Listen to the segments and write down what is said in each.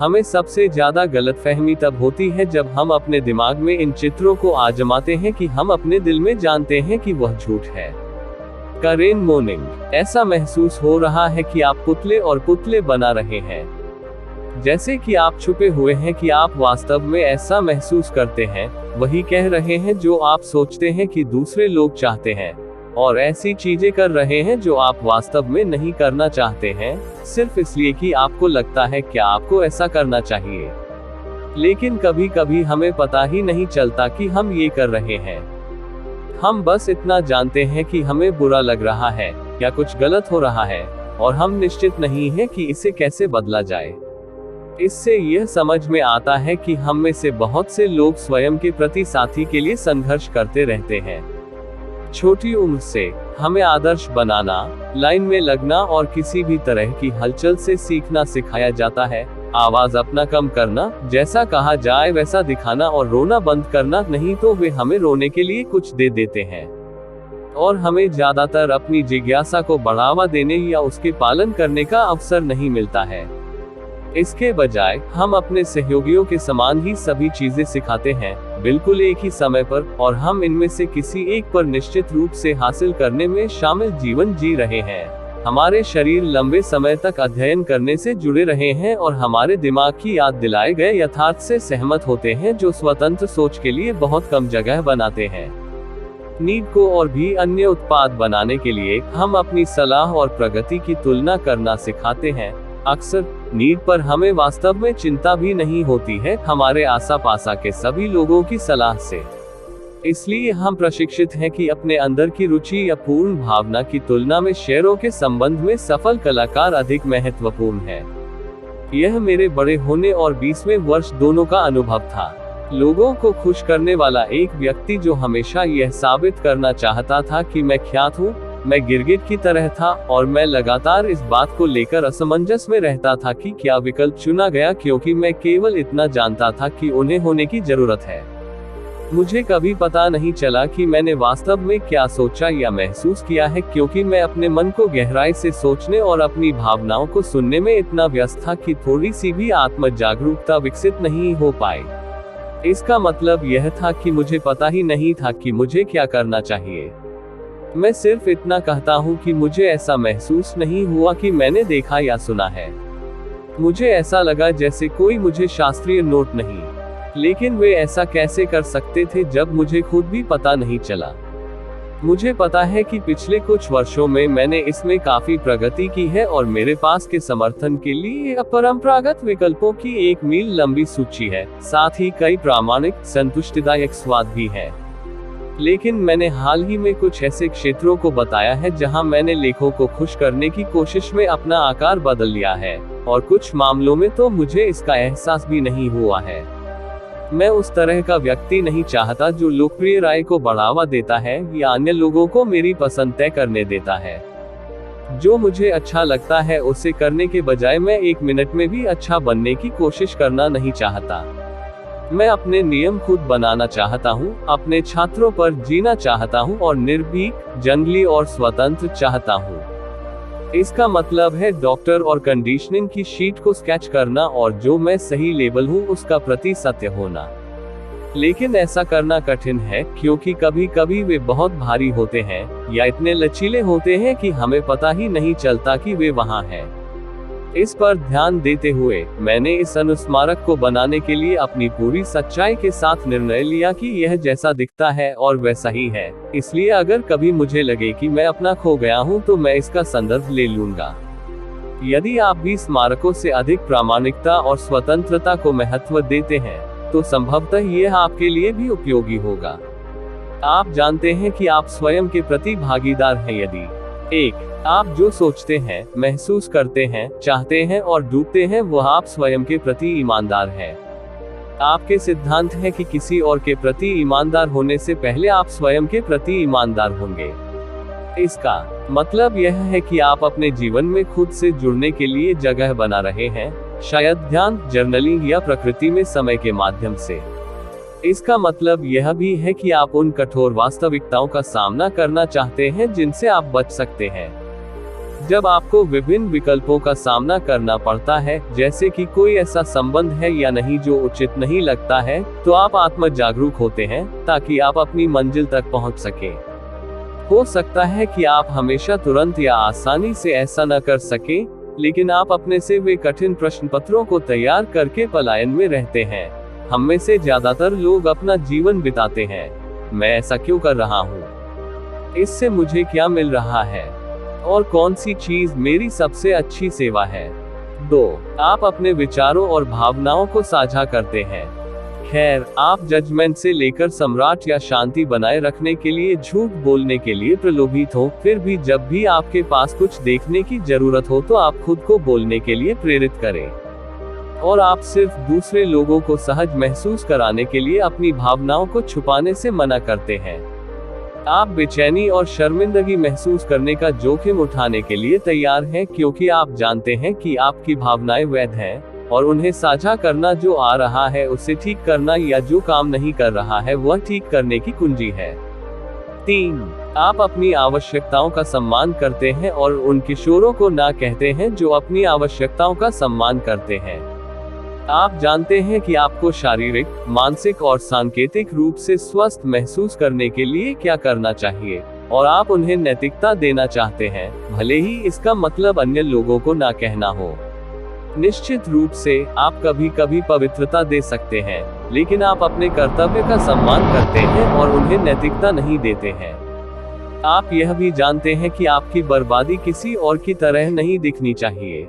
हमें सबसे ज्यादा गलतफहमी तब होती है जब हम अपने दिमाग में इन चित्रों को आजमाते हैं कि हम अपने दिल में जानते हैं कि वह झूठ है। करेन मोर्निंग, ऐसा महसूस हो रहा है कि आप पुतले और पुतले बना रहे हैं। जैसे कि आप छुपे हुए हैं कि आप वास्तव में ऐसा महसूस करते हैं, वही कह रहे हैं जो आप सोचते हैं कि दूसरे लोग चाहते हैं, और ऐसी चीजें कर रहे हैं जो आप वास्तव में नहीं करना चाहते हैं, सिर्फ इसलिए कि आपको लगता है कि आपको ऐसा करना चाहिए। लेकिन कभी कभी हमें पता ही नहीं चलता कि हम ये कर रहे हैं। हम बस इतना जानते हैं कि हमें बुरा लग रहा है या कुछ गलत हो रहा है, और हम निश्चित नहीं हैं कि इसे कैसे बदला जाए। इससे यह समझ में आता है कि हम में से बहुत से लोग स्वयं के प्रति साथी के लिए संघर्ष करते रहते हैं। छोटी उम्र से हमें आदर्श बनाना, लाइन में लगना और किसी भी तरह की हलचल से सीखना सिखाया जाता है। आवाज अपना कम करना, जैसा कहा जाए वैसा दिखाना, और रोना बंद करना, नहीं तो वे हमें रोने के लिए कुछ दे देते हैं। और हमें ज्यादातर अपनी जिज्ञासा को बढ़ावा देने या उसके पालन करने का अवसर नहीं मिलता है। इसके बजाय हम अपने सहयोगियों के समान ही सभी चीजें सिखाते हैं, बिल्कुल एक ही समय पर, और हम इनमें से किसी एक पर निश्चित रूप से हासिल करने में शामिल जीवन जी रहे हैं। हमारे शरीर लंबे समय तक अध्ययन करने से जुड़े रहे हैं और हमारे दिमाग की याद दिलाए गए यथार्थ से सहमत होते हैं, जो स्वतंत्र सोच के लिए बहुत कम जगह बनाते हैं। नीड को और भी अन्य उत्पाद बनाने के लिए हम अपनी सलाह और प्रगति की तुलना करना सिखाते हैं। अक्सर नीड पर हमें वास्तव में चिंता भी नहीं होती है, हमारे आसा-पासा के सभी लोगों की सलाह से। इसलिए हम प्रशिक्षित हैं कि अपने अंदर की रुचि या पूर्ण भावना की तुलना में शेयरों के संबंध में सफल कलाकार अधिक महत्वपूर्ण है। यह मेरे बड़े होने और 20वें वर्ष दोनों का अनुभव था। लोगों को खुश करने वाला एक व्यक्ति जो हमेशा यह साबित करना चाहता था कि मैं ख्यात हूँ, मैं गिरगिट की तरह था, और मैं लगातार इस बात को लेकर असमंजस में रहता था कि क्या विकल्प चुना गया, क्योंकि मैं केवल इतना जानता था कि उन्हें होने की जरूरत है। मुझे कभी पता नहीं चला कि मैंने वास्तव में क्या सोचा या महसूस किया है, क्योंकि मैं अपने मन को गहराई से सोचने और अपनी भावनाओं को सुनने में इतना व्यस्त था कि थोड़ी सी भी आत्म जागरूकता विकसित नहीं हो पाई। इसका मतलब यह था कि मुझे पता ही नहीं था कि मुझे क्या करना चाहिए। मैं सिर्फ इतना कहता हूँ कि मुझे ऐसा महसूस नहीं हुआ कि मैंने देखा या सुना है। मुझे ऐसा लगा जैसे कोई मुझे शास्त्रीय नोट नहीं। लेकिन वे ऐसा कैसे कर सकते थे जब मुझे खुद भी पता नहीं चला। मुझे पता है कि पिछले कुछ वर्षों में मैंने इसमें काफी प्रगति की है, और मेरे पास के समर्थन के लिए अपरंपरागत विकल्पों की एक मील लंबी सूची है, साथ ही कई प्रामाणिक, संतुष्टिदायक स्वाद भी है। लेकिन मैंने हाल ही में कुछ ऐसे क्षेत्रों को बताया है जहां मैंने लेखों को खुश करने की कोशिश में अपना आकार बदल लिया है, और कुछ मामलों में तो मुझे इसका एहसास भी नहीं हुआ है। मैं उस तरह का व्यक्ति नहीं चाहता जो लोकप्रिय राय को बढ़ावा देता है या अन्य लोगों को मेरी पसंद तय करने देता है। जो मुझे अच्छा लगता है उसे करने के बजाय मैं 1 मिनट में भी अच्छा बनने की कोशिश करना नहीं चाहता। मैं अपने नियम खुद बनाना चाहता हूँ, अपने छात्रों पर जीना चाहता हूँ, और निर्भीक, जंगली और स्वतंत्र चाहता हूँ। इसका मतलब है डॉक्टर और कंडीशनिंग की शीट को स्केच करना और जो मैं सही लेबल हूँ उसका प्रति सत्य होना। लेकिन ऐसा करना कठिन है, क्योंकि कभी कभी वे बहुत भारी होते हैं या इतने लचीले होते हैं कि हमें पता ही नहीं चलता कि वे वहाँ हैं। इस पर ध्यान देते हुए मैंने इस अनुस्मारक को बनाने के लिए अपनी पूरी सच्चाई के साथ निर्णय लिया कि यह जैसा दिखता है और वैसा ही है। इसलिए अगर कभी मुझे लगे कि मैं अपना खो गया हूं तो मैं इसका संदर्भ ले लूंगा। यदि आप भी स्मारकों से अधिक प्रामाणिकता और स्वतंत्रता को महत्व देते हैं तो संभवतः यह आपके लिए भी उपयोगी होगा। आप जानते हैं कि आप स्वयं के प्रति भागीदार हैं यदि 1. आप जो सोचते हैं, महसूस करते हैं, चाहते हैं और डूबते हैं वह आप स्वयं के प्रति ईमानदार हैं। आपके सिद्धांत है कि किसी और के प्रति ईमानदार होने से पहले आप स्वयं के प्रति ईमानदार होंगे। इसका मतलब यह है कि आप अपने जीवन में खुद से जुड़ने के लिए जगह बना रहे हैं, शायद ध्यान, जर्नलिंग या प्रकृति में समय के माध्यम से। इसका मतलब यह भी है कि आप उन कठोर वास्तविकताओं का सामना करना चाहते हैं जिनसे आप बच सकते हैं। जब आपको विभिन्न विकल्पों का सामना करना पड़ता है, जैसे कि कोई ऐसा संबंध है या नहीं जो उचित नहीं लगता है, तो आप आत्म जागरूक होते हैं ताकि आप अपनी मंजिल तक पहुंच सकें। हो सकता है कि आप हमेशा तुरंत या आसानी से ऐसा न कर सकें, लेकिन आप अपने से वे कठिन प्रश्न पत्रों को तैयार करके पलायन में रहते हैं। हम में से ज्यादातर लोग अपना जीवन बिताते हैं, मैं ऐसा क्यों कर रहा हूँ, इससे मुझे क्या मिल रहा है, और कौन सी चीज मेरी सबसे अच्छी सेवा है। 2. आप अपने विचारों और भावनाओं को साझा करते हैं। खैर, आप जजमेंट से लेकर सम्राट या शांति बनाए रखने के लिए झूठ बोलने के लिए प्रलोभित हो, फिर भी जब भी आपके पास कुछ देखने की जरूरत हो तो आप खुद को बोलने के लिए प्रेरित करें। और आप सिर्फ दूसरे लोगों को सहज महसूस कराने के लिए अपनी भावनाओं को छुपाने से मना करते हैं। आप बेचैनी और शर्मिंदगी महसूस करने का जोखिम उठाने के लिए तैयार हैं, क्योंकि आप जानते हैं कि आपकी भावनाएं वैध हैं, और उन्हें साझा करना, जो आ रहा है उसे ठीक करना, या जो काम नहीं कर रहा है वह ठीक करने की कुंजी है। 3. आप अपनी आवश्यकताओं का सम्मान करते हैं और उन किशोरों को ना कहते हैं जो अपनी आवश्यकताओं का सम्मान करते हैं। आप जानते हैं कि आपको शारीरिक, मानसिक और सांकेतिक रूप से स्वस्थ महसूस करने के लिए क्या करना चाहिए, और आप उन्हें नैतिकता देना चाहते हैं, भले ही इसका मतलब अन्य लोगों को ना कहना हो। निश्चित रूप से आप कभी कभी पवित्रता दे सकते हैं, लेकिन आप अपने कर्तव्य का सम्मान करते हैं और उन्हें नैतिकता नहीं देते हैं। आप यह भी जानते हैं कि आपकी बर्बादी किसी और की तरह नहीं दिखनी चाहिए।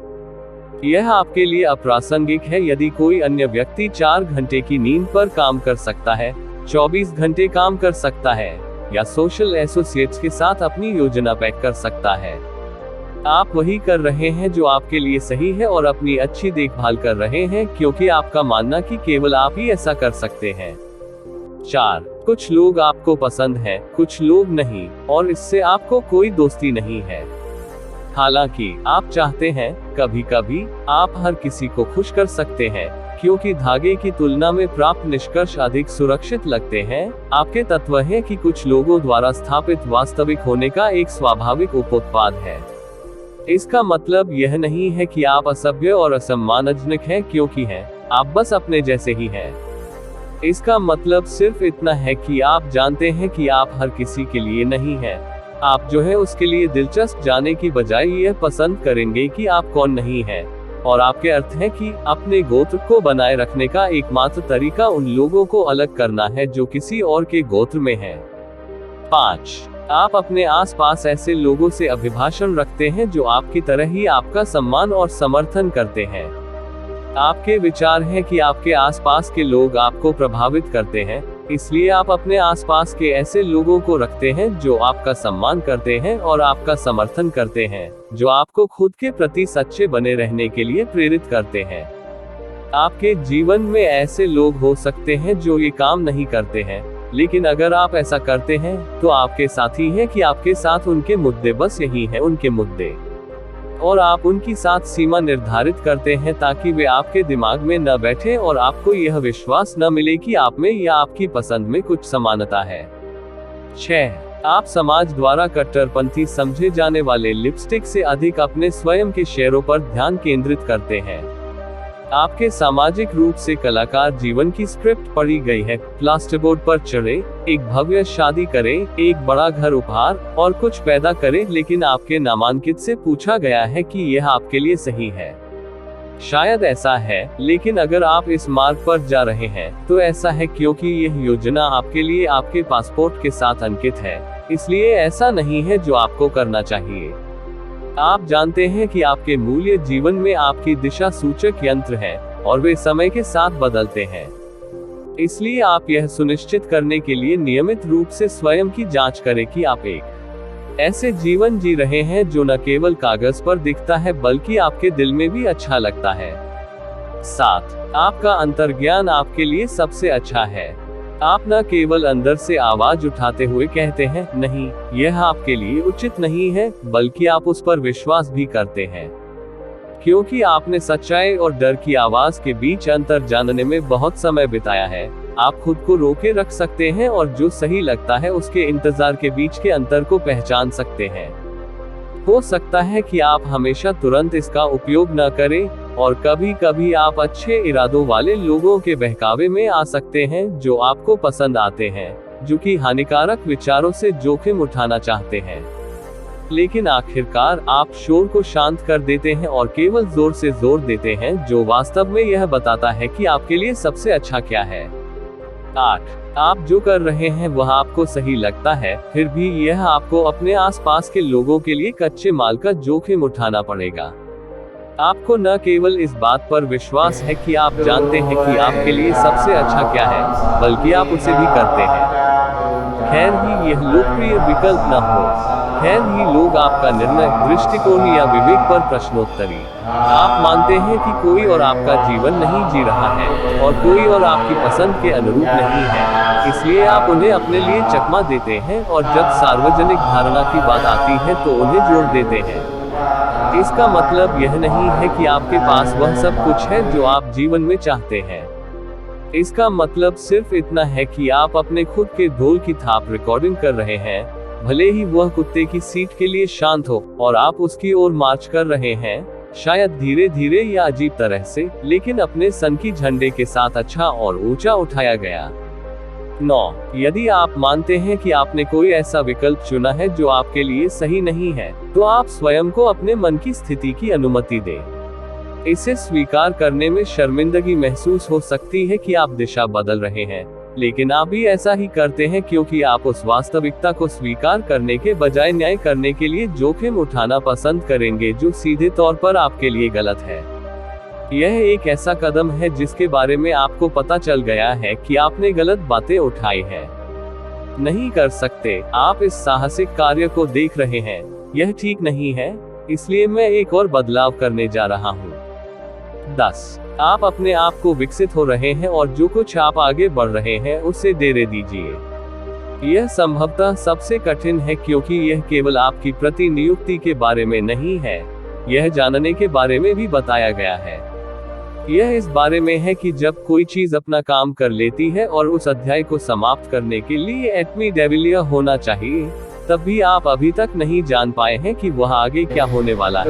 यह आपके लिए अप्रासंगिक है यदि कोई अन्य व्यक्ति 4 घंटे की नींद पर काम कर सकता है, 24 घंटे काम कर सकता है, या सोशल एसोसिएट्स के साथ अपनी योजना पैक कर सकता है। आप वही कर रहे हैं जो आपके लिए सही है और अपनी अच्छी देखभाल कर रहे हैं, क्योंकि आपका मानना कि केवल आप ही ऐसा कर सकते हैं। 4. कुछ लोग आपको पसंद हैं, कुछ लोग नहीं, और इससे आपको कोई दोस्ती नहीं है। हालांकि आप चाहते हैं, कभी कभी आप हर किसी को खुश कर सकते हैं, क्योंकि धागे की तुलना में प्राप्त निष्कर्ष अधिक सुरक्षित लगते हैं। आपके तत्व है कि कुछ लोगों द्वारा स्थापित वास्तविक होने का एक स्वाभाविक उपोत्पाद है। इसका मतलब यह नहीं है कि आप असभ्य और असम्मानजनक हैं क्योंकि हैं, आप बस अपने जैसे ही हैं। इसका मतलब सिर्फ इतना है कि आप जानते हैं कि आप हर किसी के लिए नहीं हैं। आप जो है उसके लिए दिलचस्प जाने की बजाय यह पसंद करेंगे कि आप कौन नहीं हैं, और आपके अर्थ है कि अपने गोत्र को बनाए रखने का एकमात्र तरीका उन लोगों को अलग करना है जो किसी और के गोत्र में हैं। 5. आप अपने आसपास ऐसे लोगों से अभिभाषण रखते हैं जो आपकी तरह ही आपका सम्मान और समर्थन करते हैं। आपके विचार हैं कि आपके आसपास के लोग आपको प्रभावित करते हैं, इसलिए आप अपने आसपास के ऐसे लोगों को रखते हैं जो आपका सम्मान करते हैं और आपका समर्थन करते हैं, जो आपको खुद के प्रति सच्चे बने रहने के लिए प्रेरित करते हैं। आपके जीवन में ऐसे लोग हो सकते हैं जो ये काम नहीं करते हैं, लेकिन अगर आप ऐसा करते हैं तो आपके साथी हैं कि आपके साथ उनके मुद्दे बस यही हैं, उनके मुद्दे, और आप उनकी साथ सीमा निर्धारित करते हैं ताकि वे आपके दिमाग में न बैठे और आपको यह विश्वास न मिले कि आप में या आपकी पसंद में कुछ समानता है। 6. आप समाज द्वारा कट्टरपंथी समझे जाने वाले लिपस्टिक से अधिक अपने स्वयं के शेयरों पर ध्यान केंद्रित करते हैं। आपके सामाजिक रूप से कलाकार जीवन की स्क्रिप्ट पढ़ी गई है, प्लास्टरबोर्ड पर चढ़े, एक भव्य शादी करें, एक बड़ा घर उपहार और कुछ पैदा करें, लेकिन आपके नामांकित से पूछा गया है कि यह आपके लिए सही है। शायद ऐसा है, लेकिन अगर आप इस मार्ग पर जा रहे हैं तो ऐसा है क्योंकि यह योजना आपके लिए आपके पासपोर्ट के साथ अंकित है, इसलिए ऐसा नहीं है जो आपको करना चाहिए। आप जानते हैं कि आपके मूल्य जीवन में आपकी दिशा सूचक यंत्र हैं, और वे समय के साथ बदलते हैं। इसलिए आप यह सुनिश्चित करने के लिए नियमित रूप से स्वयं की जांच करें कि आप एक ऐसे जीवन जी रहे हैं जो न केवल कागज पर दिखता है बल्कि आपके दिल में भी अच्छा लगता है। 7. आपका अंतर्ज्ञान आपके लिए सबसे अच्छा है। आप न केवल अंदर से आवाज उठाते हुए कहते हैं, नहीं, यह आपके लिए उचित नहीं है, बल्कि आप उस पर विश्वास भी करते हैं, क्योंकि आपने सच्चाई और डर की आवाज के बीच अंतर जानने में बहुत समय बिताया है। आप खुद को रोके रख सकते हैं और जो सही लगता है उसके इंतजार के बीच के अंतर को पहचान सकते हैं। हो सकता है कि आप हमेशा तुरंत इसका उपयोग न करें, और कभी कभी आप अच्छे इरादों वाले लोगों के बहकावे में आ सकते हैं जो आपको पसंद आते हैं, जो कि हानिकारक विचारों से जोखिम उठाना चाहते हैं। लेकिन आखिरकार आप शोर को शांत कर देते हैं और केवल जोर से जोर देते हैं, जो वास्तव में यह बताता है कि आपके लिए सबसे अच्छा क्या है। 8. आप जो कर रहे हैं वह आपको सही लगता है, फिर भी यह आपको अपने आसपास के लोगों के लिए कच्चे माल का जोखिम उठाना पड़ेगा। आपको न केवल इस बात पर विश्वास है कि आप जानते हैं कि आपके लिए सबसे अच्छा क्या है, बल्कि आप उसे भी करते हैं। खैर ही यह लोकप्रिय विकल्प न हो, खैर ही लोग आपका निर्णय, दृष्टिकोण या विवेक पर प्रश्नोत्तरी। आप मानते हैं कि कोई और आपका जीवन नहीं जी रहा है, और कोई और आपकी पसंद के अनुरूप नहीं है, इसलिए आप उन्हें अपने लिए चकमा देते हैं, और जब सार्वजनिक धारणा की बात आती है तो उन्हें जोड़ देते हैं। इसका मतलब यह नहीं है कि आपके पास वह सब कुछ है जो आप जीवन में चाहते हैं। इसका मतलब सिर्फ इतना है कि आप अपने खुद के ढोल की थाप रिकॉर्डिंग कर रहे हैं, भले ही वह कुत्ते की सीट के लिए शांत हो, और आप उसकी ओर मार्च कर रहे हैं, शायद धीरे धीरे या अजीब तरह से, लेकिन अपने सन की झंडे के साथ अच्छा और ऊंचा उठाया गया। 9. यदि आप मानते हैं कि आपने कोई ऐसा विकल्प चुना है जो आपके लिए सही नहीं है, तो आप स्वयं को अपने मन की स्थिति की अनुमति दें। इसे स्वीकार करने में शर्मिंदगी महसूस हो सकती है कि आप दिशा बदल रहे हैं, लेकिन आप भी ऐसा ही करते हैं क्योंकि आप उस वास्तविकता को स्वीकार करने के बजाय न्याय करने के लिए जोखिम उठाना पसंद करेंगे जो सीधे तौर पर आपके लिए गलत है। यह एक ऐसा कदम है जिसके बारे में आपको पता चल गया है कि आपने गलत बातें उठाई हैं। नहीं कर सकते, आप इस साहसिक कार्य को देख रहे हैं, यह ठीक नहीं है, इसलिए मैं एक और बदलाव करने जा रहा हूँ। 10. आप अपने आप को विकसित हो रहे हैं और जो कुछ आप आगे बढ़ रहे हैं उसे देने दीजिए। यह संभवतः सबसे कठिन है क्योंकि यह केवल आपकी प्रतिनियुक्ति के बारे में नहीं है, यह जानने के बारे में भी बताया गया है। यह इस बारे में है कि जब कोई चीज अपना काम कर लेती है और उस अध्याय को समाप्त करने के लिए एटमी डेविलियर होना चाहिए, तब भी आप अभी तक नहीं जान पाए हैं कि वह आगे क्या होने वाला है।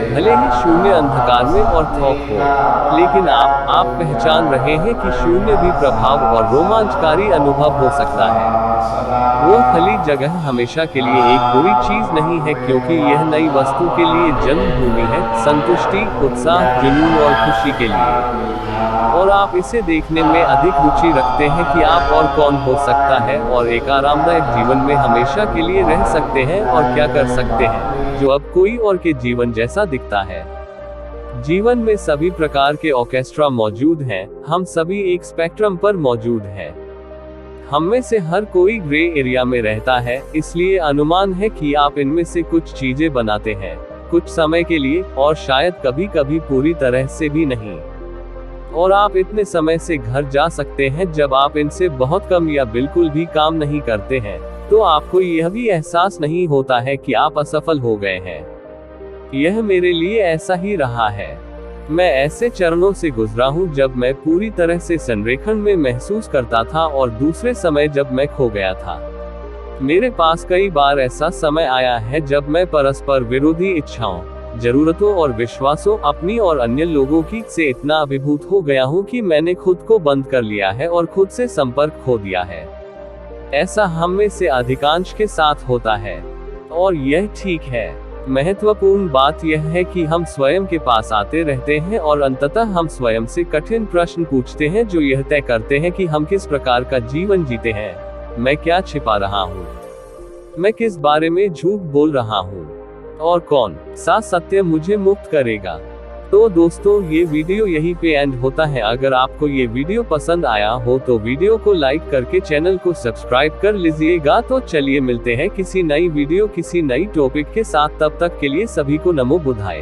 भले ही शून्य अंधकार में और थोक हो, लेकिन आप पहचान रहे हैं कि शून्य भी प्रभाव और रोमांचकारी अनुभव हो सकता है। वो खाली जगह हमेशा के लिए एक बुरी चीज नहीं है क्योंकि यह नई वस्तु के लिए जन्मभूमि है, संतुष्टि, उत्साह, जुनून और खुशी के लिए। और आप इसे देखने में अधिक रुचि रखते हैं कि आप और कौन हो सकता है और एक आरामदायक जीवन में हमेशा के लिए रह सकते हैं और क्या कर सकते हैं जो अब कोई और के जीवन जैसा दिखता है। जीवन में सभी प्रकार के ऑर्केस्ट्रा मौजूद हैं, हम सभी एक स्पेक्ट्रम पर मौजूद हैं। हम में से हर कोई ग्रे एरिया में रहता है, इसलिए अनुमान है कि आप इनमें से कुछ चीजें बनाते हैं, कुछ समय के लिए, और शायद कभी कभी पूरी तरह से भी नहीं। और आप इतने समय से घर जा सकते हैं जब आप इनसे बहुत कम या बिल्कुल भी काम नहीं करते हैं, तो आपको यह भी एहसास नहीं होता है कि आप असफल हो गए हैं। यह मेरे लिए ऐसा ही रहा है। मैं ऐसे चरणों से गुजरा हूं जब मैं पूरी तरह से संरेखण में महसूस करता था और दूसरे समय जब मैं खो गया था। मेरे पास कई बार ऐसा समय आया है जब मैं परस्पर विरोधी इच्छाओं, जरूरतों और विश्वासों, अपनी और अन्य लोगों की से इतना अभिभूत हो गया हूं कि मैंने खुद को बंद कर लिया है और खुद से संपर्क खो दिया है। ऐसा हम में से अधिकांश के साथ होता है, और यह ठीक है। महत्वपूर्ण बात यह है कि हम स्वयं के पास आते रहते हैं और अंततः हम स्वयं से कठिन प्रश्न पूछते हैं जो यह तय करते हैं कि हम किस प्रकार का जीवन जीते हैं। मैं क्या छिपा रहा हूँ? मैं किस बारे में झूठ बोल रहा हूँ? और कौन सा सत्य मुझे मुक्त करेगा? तो दोस्तों, ये वीडियो यहीं पे एंड होता है। अगर आपको ये वीडियो पसंद आया हो तो वीडियो को लाइक करके चैनल को सब्सक्राइब कर लीजिएगा। तो चलिए मिलते हैं किसी नई वीडियो किसी नई टॉपिक के साथ। तब तक के लिए सभी को नमो बुद्धाय।